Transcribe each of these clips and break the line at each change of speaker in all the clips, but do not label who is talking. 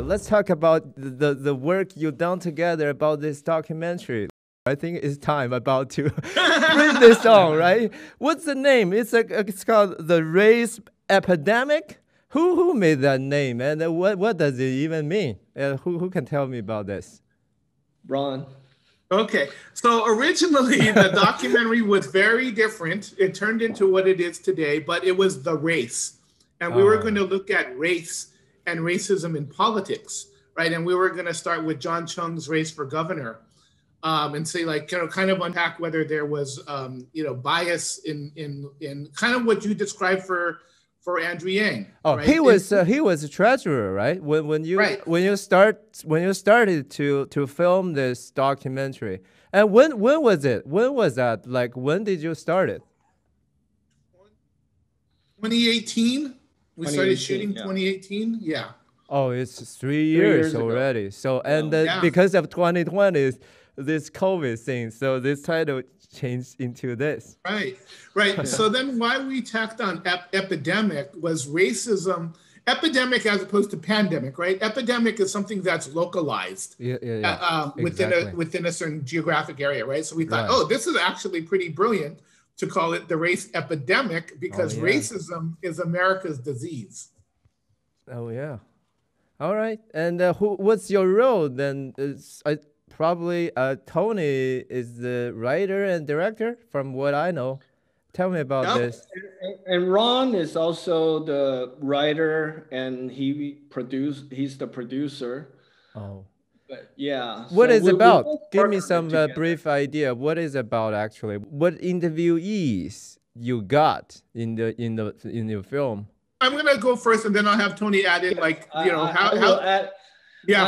Let's talk about the work you've done together about this documentary. I think it's time about to bring this on, right? What's the name? It's called The Race Epidemic. Who made that name, and what does it even mean? Who can tell me about this?
Ron.
Okay, so originally the documentary was very different. It turned into what it is today, but it was The Race. And we were going to look at race and racism in politics, right? And we were going to start with John Chung's race for governor, and say, like, kind of unpack whether there was, bias in kind of what you described for Andrew Yang.
Oh,
right?
he was a treasurer, right? When you started to film this documentary, and when was it? When was that? Like, when did you start it?
2018. We started shooting 2018. Yeah.
Oh, it's 3 years already. Ago. So, and because of 2020, this COVID thing, so this title changed into this.
Right. So then why we tacked on epidemic was racism. Epidemic as opposed to pandemic, right? Epidemic is something that's localized within a certain geographic area, right? So we thought, this is actually pretty brilliant to call it the race epidemic, because racism is America's disease.
Oh, yeah. All right. And what's your role then? Probably Tony is the writer and director, from what I know. Tell me about this.
And Ron is also the writer, and he's the producer.
Oh.
But yeah.
What is about? Give me some brief idea. What is about actually? What interviewees you got in your film?
I'm gonna go first, and then I'll have Tony add in,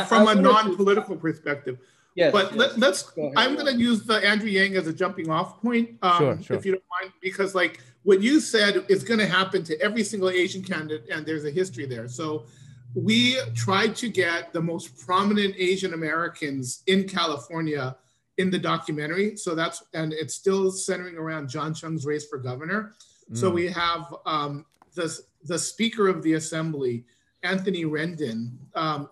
from a non-political perspective. Yes, but let's. I'm going to use the Andrew Yang as a jumping off point, sure. If you don't mind, because like what you said is going to happen to every single Asian candidate, and there's a history there. So we tried to get the most prominent Asian Americans in California in the documentary. So and it's still centering around John Chung's race for governor. So we have the Speaker of the Assembly, Anthony Rendon.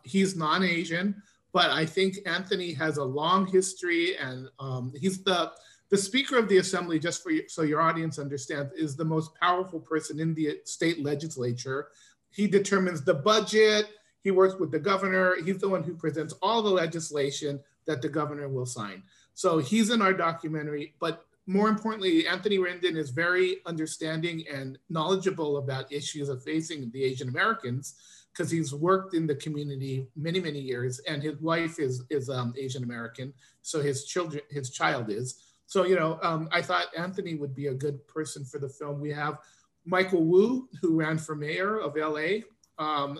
He's non-Asian. But I think Anthony has a long history, and he's the Speaker of the Assembly, just so your audience understands, is the most powerful person in the state legislature. He determines the budget. He works with the governor. He's the one who presents all the legislation that the governor will sign. So he's in our documentary. But more importantly, Anthony Rendon is very understanding and knowledgeable about issues of facing the Asian Americans, because he's worked in the community many, many years, and his wife is Asian American, so his child is. So, I thought Anthony would be a good person for the film. We have Michael Wu, who ran for mayor of LA. A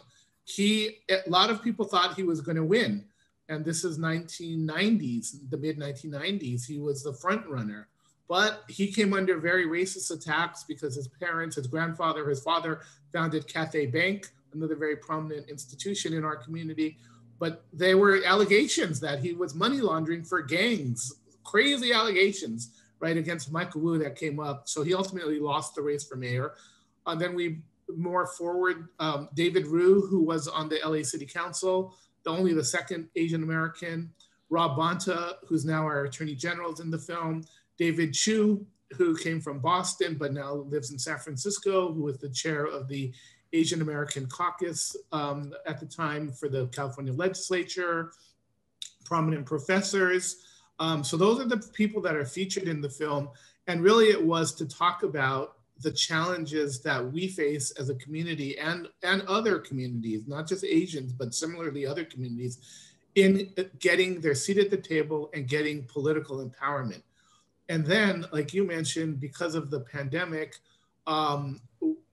lot of people thought he was going to win, and this is 1990s, the mid 1990s. He was the front runner, but he came under very racist attacks because his parents, his grandfather, his father founded Cathay Bank, another very prominent institution in our community. But there were allegations that he was money laundering for gangs, crazy allegations, right, against Michael Wu that came up. So he ultimately lost the race for mayor. And then we more forward, David Ryu, who was on the LA City Council, only the second Asian American. Rob Bonta, who's now our Attorney General, is in the film. David Chu, who came from Boston but now lives in San Francisco, who was the chair of the Asian American Caucus at the time for the California legislature, prominent professors. So those are the people that are featured in the film. And really it was to talk about the challenges that we face as a community and other communities, not just Asians, but similarly other communities, in getting their seat at the table and getting political empowerment. And then, like you mentioned, because of the pandemic,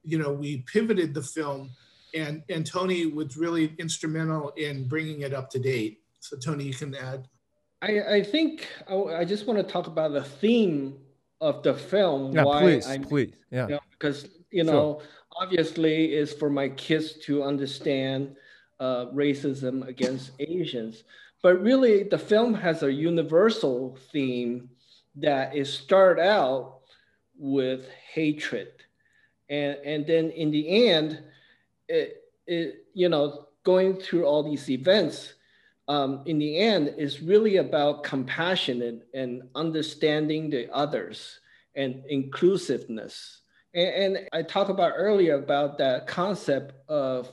we pivoted the film, and Tony was really instrumental in bringing it up to date. So Tony, you can add.
I think I just want to talk about the theme of the film.
Yeah, please. Yeah.
Because, obviously it's for my kids to understand racism against Asians. But really the film has a universal theme that is start out with hatred. And then in the end, going through all these events, in the end, is really about compassion and understanding the others and inclusiveness. And I talked about earlier about that concept of,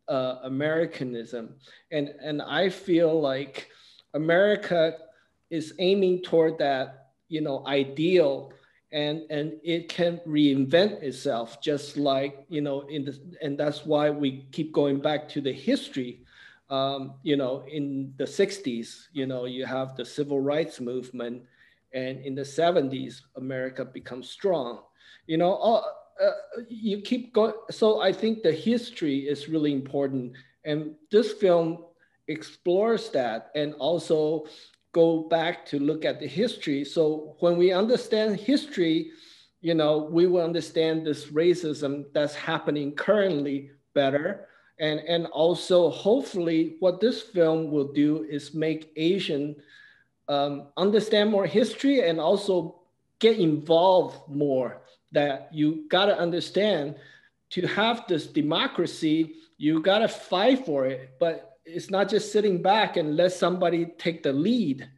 Americanism. And I feel like America is aiming toward that, ideal, and it can reinvent itself, just like, and that's why we keep going back to the history. In the 60s, you have the civil rights movement, and in the 70s, America becomes strong. You keep going. So I think the history is really important. And this film explores that and also go back to look at the history. So when we understand history, we will understand this racism that's happening currently better. And also, hopefully, what this film will do is make Asian understand more history and also get involved more. That you got to understand, to have this democracy, you got to fight for it. But it's not just sitting back and let somebody take the lead.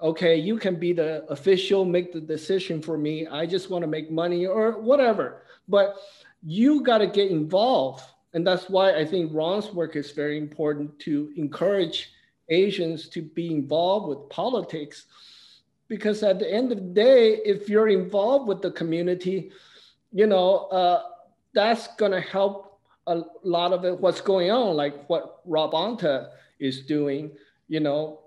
Okay, you can be the official, make the decision for me. I just want to make money or whatever. But you got to get involved. And that's why I think Ron's work is very important, to encourage Asians to be involved with politics. Because at the end of the day, if you're involved with the community, that's going to help a lot of it, what's going on, like what Rob Anta is doing,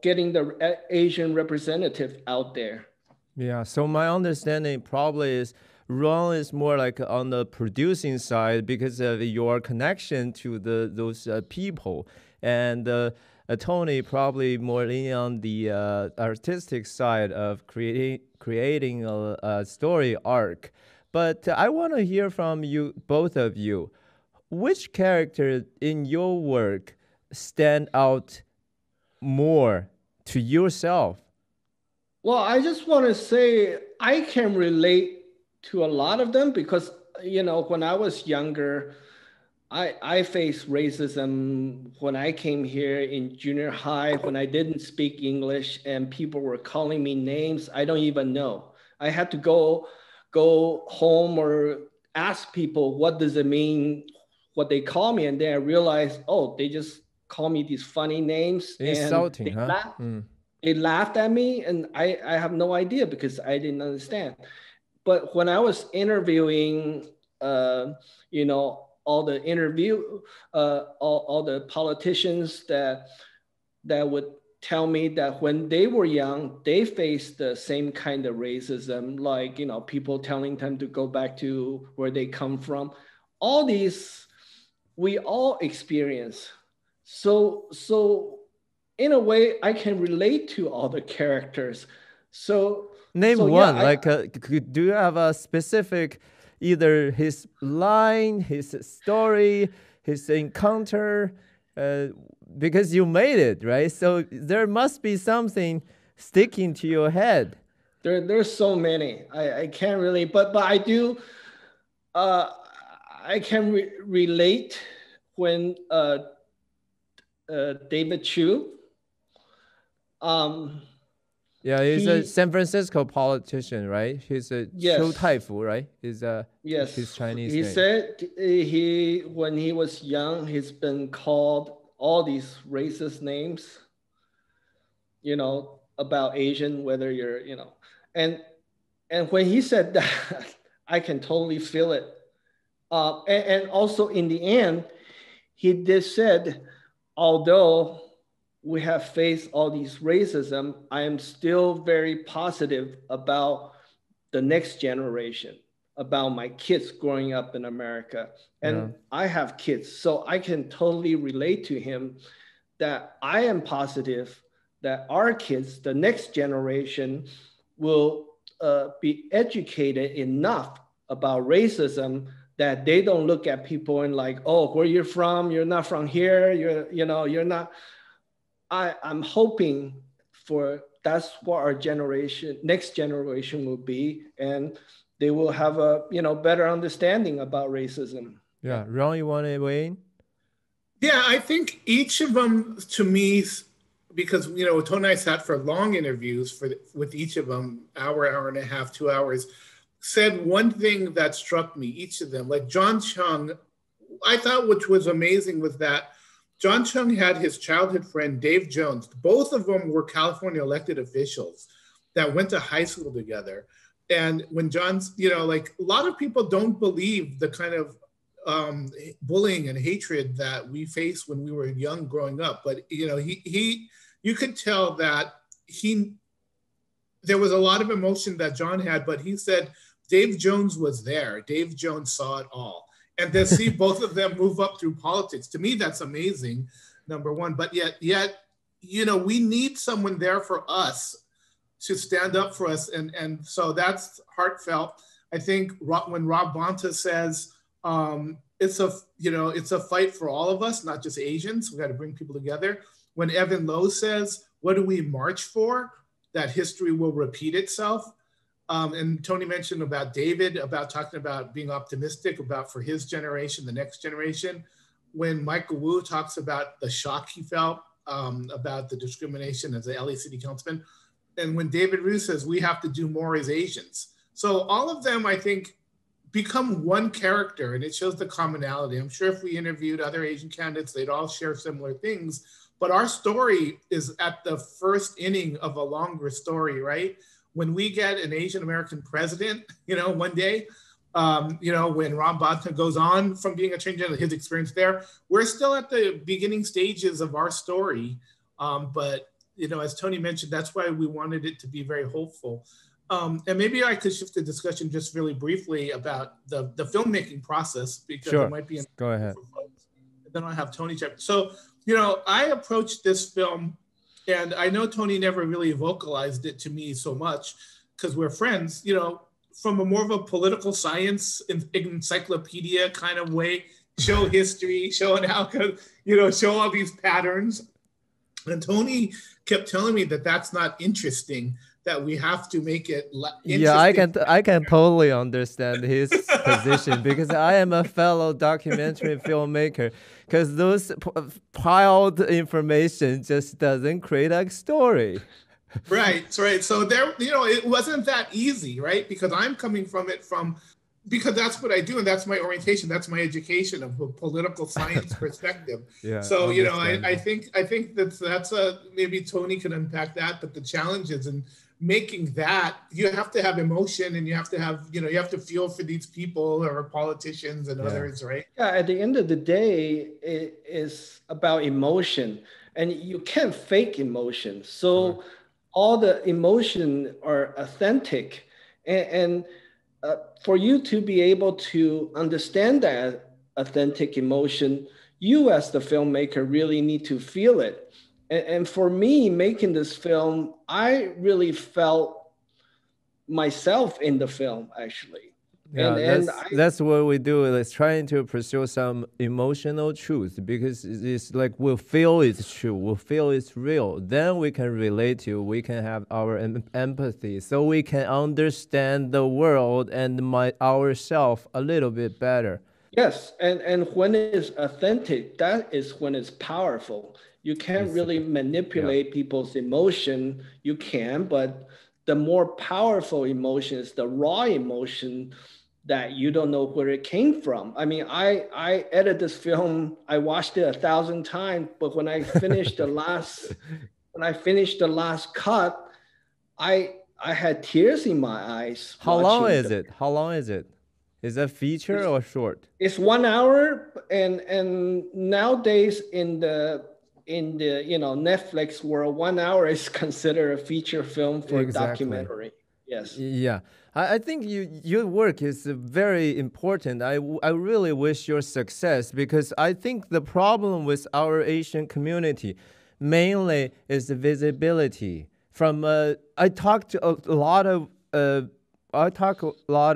getting the Asian representative out there.
Yeah, so my understanding probably is Ron is more like on the producing side because of your connection to those people, and Tony probably more leaning on the artistic side of creating a story arc. But I want to hear from you, both of you. Which character in your work stand out more to yourself?
Well, I just want to say I can relate to a lot of them because, when I was younger, I faced racism when I came here in junior high, when I didn't speak English and people were calling me names I don't even know. I had to go home or ask people, what does it mean, what they call me? And then I realized, oh, they just call me these funny names.
Insulting,
and they laughed at me, and I have no idea because I didn't understand. But when I was interviewing, all the politicians that would tell me that when they were young, they faced the same kind of racism, like, people telling them to go back to where they come from. All these, we all experience. So in a way, I can relate to all the characters. So
name one, do you have a specific, either his line, his story, his encounter, because you made it, right? So there must be something sticking to your head.
There's so many. I can't really, but I do. I can relate when David Chiu.
Yeah, he's a San Francisco politician, right? He's a Chiu Taifu, right? He's his Chinese
name.
He
said when he was young, he's been called all these racist names, about Asian, whether you're, and when he said that, I can totally feel it. And also in the end, he did said, although we have faced all these racism, I am still very positive about the next generation, about my kids growing up in America. And I have kids, so I can totally relate to him that I am positive that our kids, the next generation, will be educated enough about racism that they don't look at people and like, oh, where you're from, you're not from here, you're not. I'm hoping that's what our next generation will be, and they will have a better understanding about racism.
Yeah, Ron, you want to weigh in?
Yeah, I think each of them, to me, because Tony and I sat for long interviews with each of them, hour and a half, 2 hours, said one thing that struck me. Each of them, like John Chung, I thought, which was amazing, was that John Chung had his childhood friend Dave Jones. Both of them were California elected officials that went to high school together. And when John's, like a lot of people don't believe the kind of bullying and hatred that we faced when we were young growing up. But, you could tell that there was a lot of emotion that John had, but he said Dave Jones was there. Dave Jones saw it all. And to see both of them move up through politics, to me, that's amazing, number one. But yet, we need someone there for us to stand up for us. And so that's heartfelt. I think when Rob Bonta says, it's a fight for all of us, not just Asians. We got to bring people together. When Evan Lowe says, what do we march for? That history will repeat itself. And Tony mentioned about David, about talking about being optimistic about for his generation, the next generation. When Michael Wu talks about the shock he felt about the discrimination as a LA City Councilman. And when David Rue says, we have to do more as Asians. So all of them, I think, become one character, and it shows the commonality. I'm sure if we interviewed other Asian candidates, they'd all share similar things. But our story is at the first inning of a longer story, right? When we get an Asian American president, one day, when Rob Bonta goes on from being a transgender, his experience there, we're still at the beginning stages of our story. But, as Tony mentioned, that's why we wanted it to be very hopeful. And maybe I could shift the discussion just really briefly about the filmmaking process, because
sure.
It might be.
Go ahead.
Then I'll have Tony check. So, I approached this film, and I know Tony never really vocalized it to me so much because we're friends, from a more of a political science encyclopedia kind of way, show history, show an outcome, show all these patterns. And Tony kept telling me that that's not interesting, that we have to make it interesting.
Yeah, I can totally understand his position, because I am a fellow documentary filmmaker, because those piled information just doesn't create a story.
Right. So there, it wasn't that easy, right? Because I'm coming from it because that's what I do, and that's my orientation, that's my education of a political science perspective.
Yeah.
So I think that's maybe Tony can unpack that, but the challenges in making that, you have to have emotion, and you have to have you have to feel for these people or politicians and others, right?
Yeah. At the end of the day, it is about emotion, and you can't fake emotion. So all the emotion are authentic, and for you to be able to understand that authentic emotion, you as the filmmaker really need to feel it. And for me, making this film, I really felt myself in the film, actually.
Yeah, that's what we do. Is trying to pursue some emotional truth, because it's like we'll feel it's true, we'll feel it's real. Then we can relate to, we can have our empathy, so we can understand the world and ourselves a little bit better.
Yes, and when it's authentic, that is when it's powerful. You can't really manipulate people's emotion. You can, but the more powerful emotion is the raw emotion that you don't know where it came from. I mean, I edited this film, I watched it 1,000 times, but when I finished the last cut, I had tears in my eyes.
How long is it? Is that feature or short?
It's 1 hour, and nowadays in the Netflix world, 1 hour is considered a feature film for a documentary. Yes.
Yeah, I think your work is very important. I really wish your success, because I think the problem with our Asian community mainly is the visibility. I talk a lot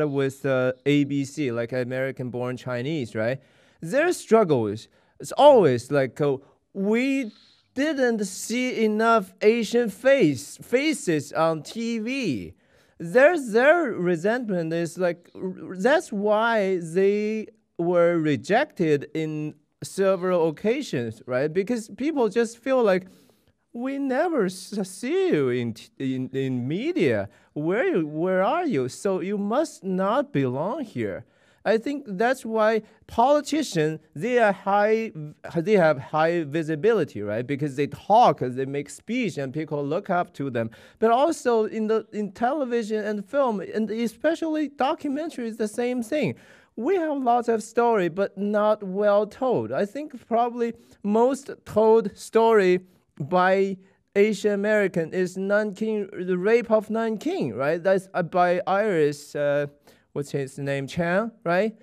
with ABC, like American Born Chinese, right? Their struggle is always like we didn't see enough Asian faces on TV. Their resentment is like, that's why they were rejected in several occasions, right? Because people just feel like we never see you in media. Where are you? So you must not belong here. I think that's why politicians they have high visibility, right? Because they talk, they make speech, and people look up to them. But also in television and film, and especially documentary, is the same thing. We have lots of story, but not well told. I think probably most told story by Asian American is Nanking, the rape of Nanking, right? That's by Iris. What's his name, Chan, right?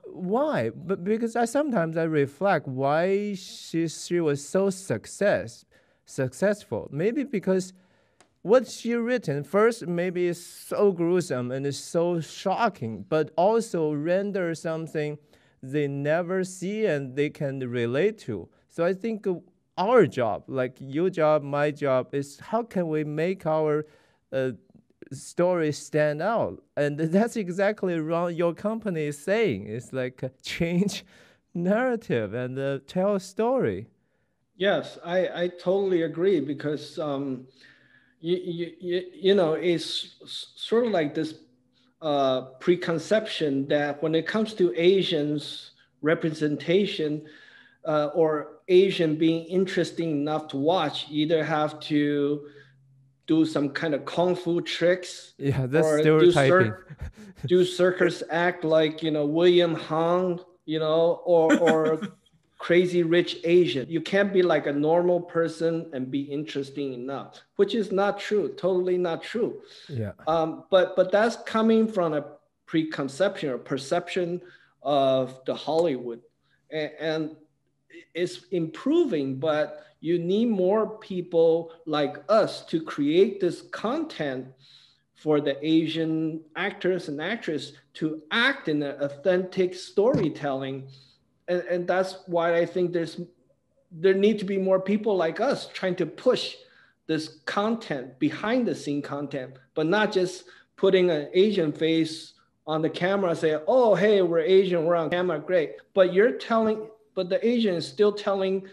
Why? But because sometimes I reflect why she was so successful. Maybe because what she written first maybe is so gruesome and is so shocking, but also render something they never see and they can relate to. So I think our job, like your job, my job, is how can we make our stories stand out? And that's exactly what your company is saying. It's like change narrative and tell a story.
Yes, I totally agree because you know, it's sort of like this preconception that when it comes to Asians representation or Asian being interesting enough to watch, you either have to do some kind of kung fu tricks,
yeah, that's stereotyping.
Do circus act like, you know, William Hung, you know, or Crazy Rich Asian. You can't be like a normal person and be interesting enough, which is not true. Totally not true.
Yeah.
But that's coming from a preconception or perception of the Hollywood, and it's improving, but you need more people like us to create this content for the Asian actors and actresses to act in an authentic storytelling. And that's why I think there need to be more people like us trying to push this content, behind the scene content, but not just putting an Asian face on the camera, say, oh, hey, we're Asian, we're on camera, great. But the Asian is still telling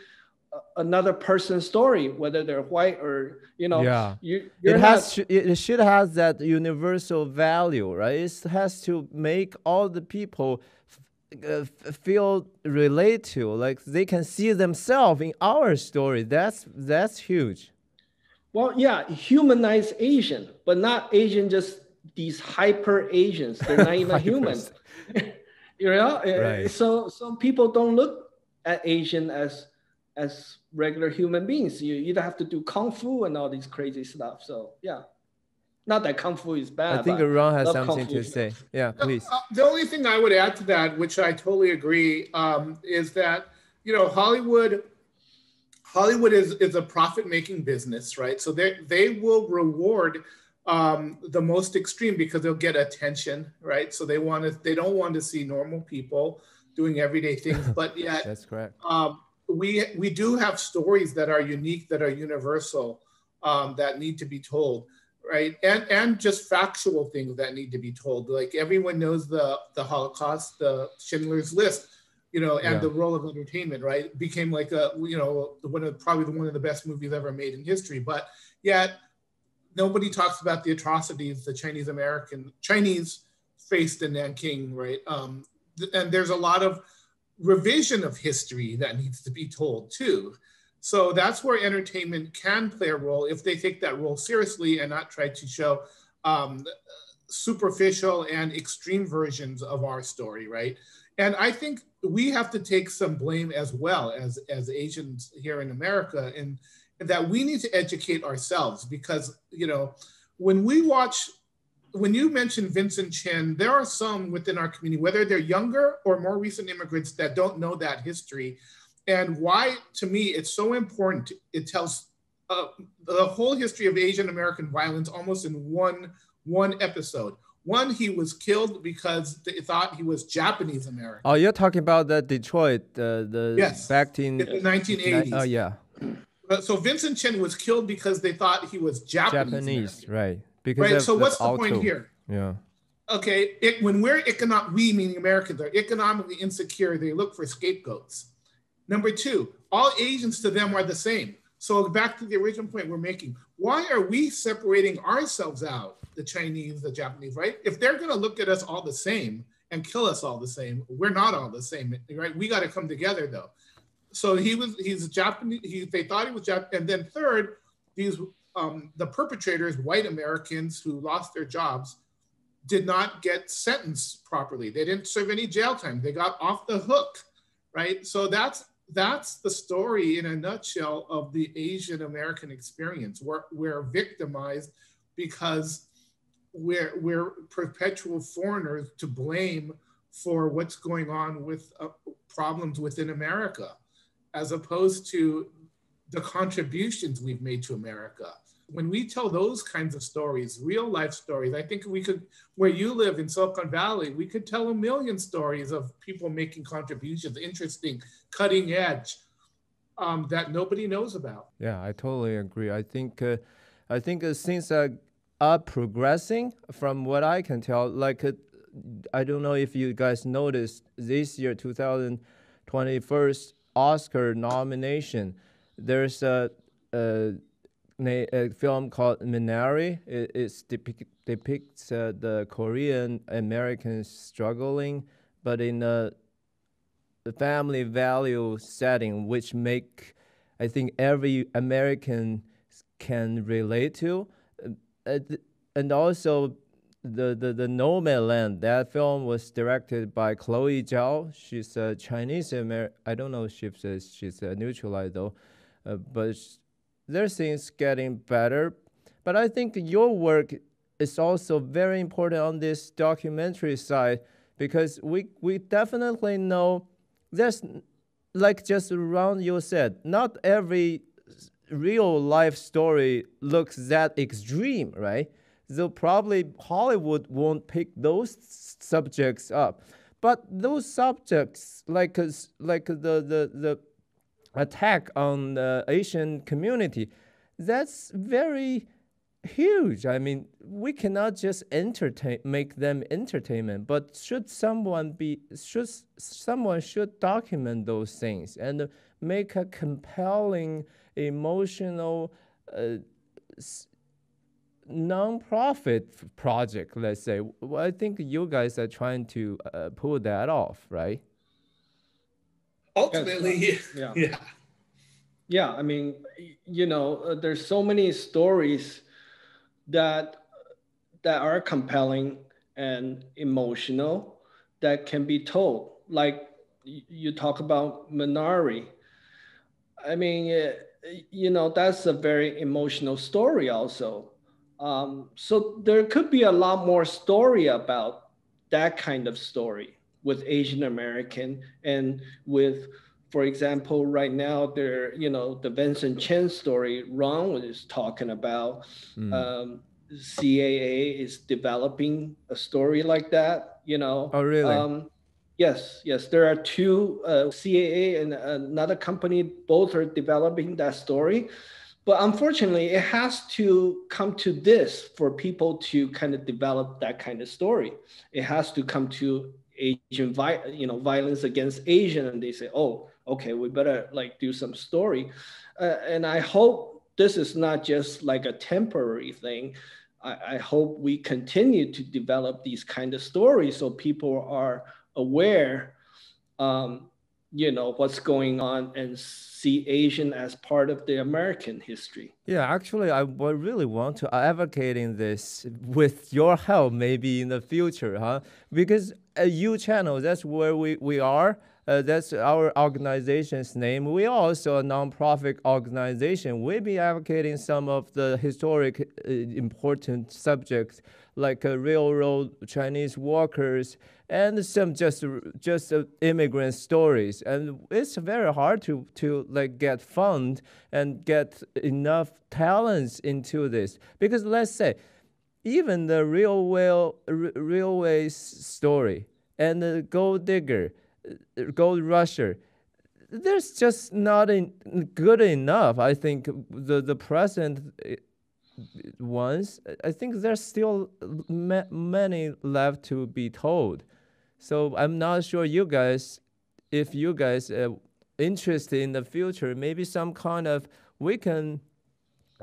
another person's story, whether they're white or, you know.
Yeah. It should have that universal value, right? It has to make all the people feel relate to, like they can see themselves in our story. That's huge.
Well, yeah, humanize Asian, but not Asian just these hyper Asians. They're not even human. You know, right. So some people don't look at Asian as regular human beings. You either have to do kung fu and all these crazy stuff. So yeah, not that kung fu is bad.
I think Ron has something to say. Yeah, please.
The only thing I would add to that, which I totally agree, is that, you know, Hollywood is a profit-making business, right? So they will reward the most extreme because they'll get attention, right? So they don't want to see normal people doing everyday things, but yet
that's correct.
We do have stories that are unique, that are universal, that need to be told, right? And just factual things that need to be told. Like everyone knows the Holocaust, the Schindler's List, you know, and The Role of Entertainment, right? It became like probably one of the best movies ever made in history. But yet nobody talks about the atrocities the Chinese faced in Nanking, right? And there's a lot of revision of history that needs to be told too. So that's where entertainment can play a role if they take that role seriously and not try to show superficial and extreme versions of our story, right? And I think we have to take some blame as well as Asians here in America, and that we need to educate ourselves because, you know, when you mention Vincent Chin, there are some within our community, whether they're younger or more recent immigrants, that don't know that history. And why, to me, it's so important. It tells the whole history of Asian American violence almost in one episode. One, he was killed because they thought he was Japanese American.
Oh, you're talking about the Detroit,
yes,
back in
the 1980s.
Oh, yeah.
So Vincent Chin was killed because they thought he was Japanese
right?
Because right. So what's the point here?
Yeah.
Okay. When we, meaning Americans, are economically insecure, they look for scapegoats. Number two, all Asians to them are the same. So back to the original point we're making, why are we separating ourselves out, the Chinese, the Japanese, right? If they're going to look at us all the same and kill us all the same, we're not all the same, right? We got to come together though. So he's Japanese, they thought he was Japanese. And then third, the perpetrators, white Americans who lost their jobs, did not get sentenced properly. They didn't serve any jail time. They got off the hook, right? So that's the story in a nutshell of the Asian American experience. We're victimized because we're perpetual foreigners to blame for what's going on with problems within America, as opposed to the contributions we've made to America. When we tell those kinds of stories, real life stories, I think we could, where you live in Silicon Valley, we could tell a million stories of people making contributions, interesting, cutting edge, that nobody knows about.
Yeah, I totally agree. I think things are progressing from what I can tell. Like, I don't know if you guys noticed this year, 2021 Oscar nomination, there's a film called Minari. It depicts the Korean Americans struggling, but in a family value setting, which I think every American can relate to. And also the Nomadland, that film was directed by Chloe Zhao. She's a Chinese American. I don't know if she's neutralized though, but there's things getting better. But I think your work is also very important on this documentary side, because we definitely know there's, like just around you said, not every real life story looks that extreme, right? So probably Hollywood won't pick those subjects up. But those subjects, like the attack on the Asian community, that's very huge. I mean, we cannot just make them entertainment, but someone should document those things and make a compelling, emotional, non-profit project, let's say. Well, I think you guys are trying to pull that off, right?
Ultimately,
yeah. I mean, there's so many stories that are compelling and emotional that can be told. Like you talk about Minari. I mean, that's a very emotional story also. So there could be a lot more story about that kind of story with Asian American, and with, for example, right now the Vincent Chen story Ron was talking about. CAA is developing a story like that.
Oh, really?
Yes. There are two, CAA and another company, both are developing that story. But unfortunately, it has to come to this for people to kind of develop that kind of story. It has to come to Asian, violence against Asian, and they say, oh, okay, we better do some story. And I hope this is not just like a temporary thing. I hope we continue to develop these kind of stories so people are aware, what's going on, and see Asian as part of the American history.
Yeah, actually, I really want to advocate in this with your help, maybe in the future, huh? Because U-Channel, that's where we are. That's our organization's name. We are also a nonprofit organization. We'll be advocating some of the historic important subjects like railroad, Chinese workers, and some just immigrant stories. And it's very hard to get fund and get enough talents into this, because let's say even the railway story and the gold digger, gold rusher, there's just not good enough. I think the present ones, I think there's still many left to be told. So I'm not sure if you guys interested in the future, maybe some kind of, we can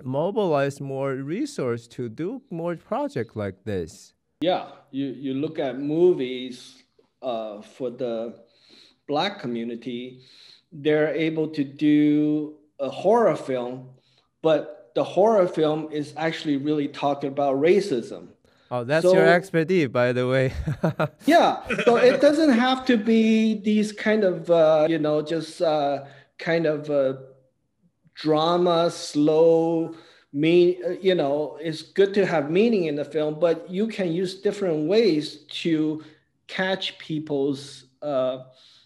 mobilize more resource to do more projects like this.
Yeah, you look at movies for the Black community, they're able to do a horror film, but the horror film is actually really talking about racism.
Oh, that's your expertise, by the way.
Yeah, so it doesn't have to be these kind of, just kind of drama, slow, it's good to have meaning in the film, but you can use different ways to catch people's,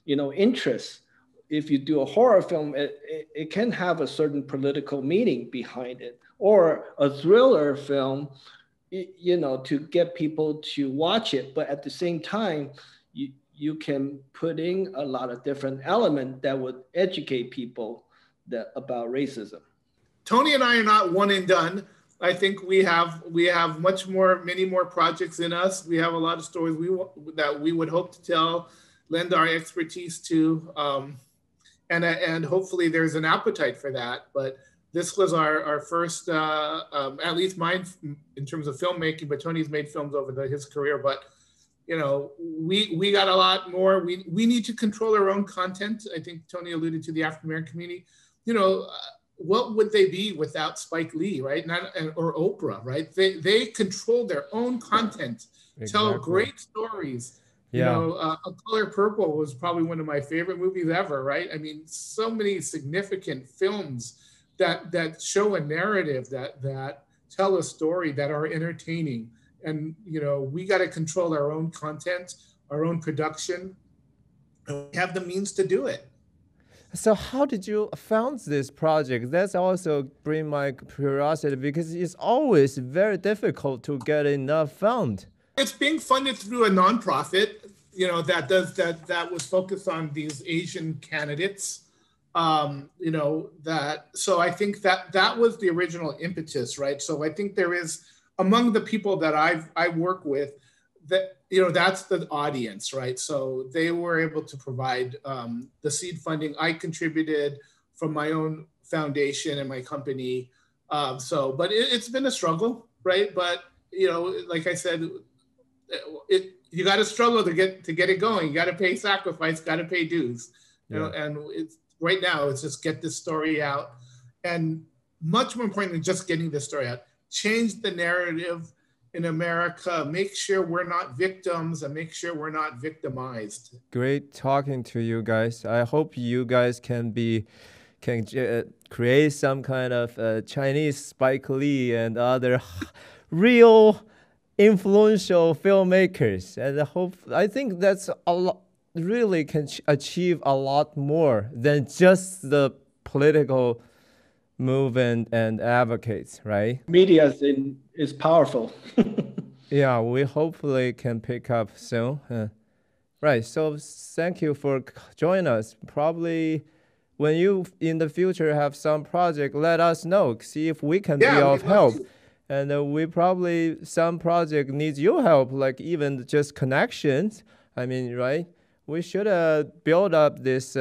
interests. If you do a horror film, it can have a certain political meaning behind it, or a thriller film, to get people to watch it. But at the same time, you can put in a lot of different elements that would educate people about racism.
Tony and I are not one and done. I think we have many more projects in us. We have a lot of stories that we would hope to tell, lend our expertise to, and hopefully there's an appetite for that. But this was our first, at least mine in terms of filmmaking, but Tony's made films over his career. But, we got a lot more. We need to control our own content. I think Tony alluded to the African American community. What would they be without Spike Lee, right? Or Oprah, right? They control their own content, tell great stories.
Yeah.
A Color Purple was probably one of my favorite movies ever, right? I mean, so many significant films that show a narrative, that tell a story, that are entertaining. And, we got to control our own content, our own production, and we have the means to do it.
So how did you found this project? That's also bring my curiosity, because it's always very difficult to get enough fund.
It's being funded through a nonprofit, that was focused on these Asian candidates. So I think that was the original impetus, right? So I think there is, among the people that I work with, that that's the audience, right? So they were able to provide the seed funding. I contributed from my own foundation and my company. But it's been a struggle, right? But like I said, you got to struggle to get it going. You got to pay sacrifice, got to pay dues. And it's right now. It's just get this story out, and much more important than just getting the story out, change the narrative in America, make sure we're not victims and make sure we're not victimized.
Great talking to you guys. I hope you guys can create some kind of Chinese Spike Lee and other real influential filmmakers. And I think that's a lot, really can achieve a lot more than just the political movement and advocates, right?
Media is powerful.
Yeah, we hopefully can pick up soon. Right, so thank you for joining us. Probably when you in the future have some project, let us know, see if we can be of help. And we probably, some project needs your help, like even just connections. I mean, right? We should build up this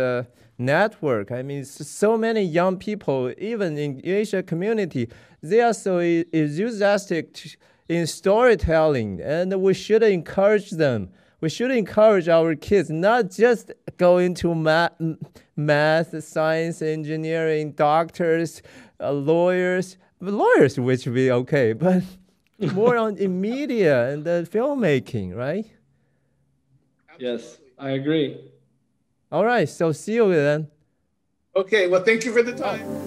network. I mean, so many young people, even in Asia community, they are so enthusiastic in storytelling, and we should encourage them. We should encourage our kids not just go into math, science, engineering, doctors, lawyers, which will be okay, but more in media and filmmaking, right?
Yes, I agree.
All right, so see you then.
Okay, well, thank you for the time.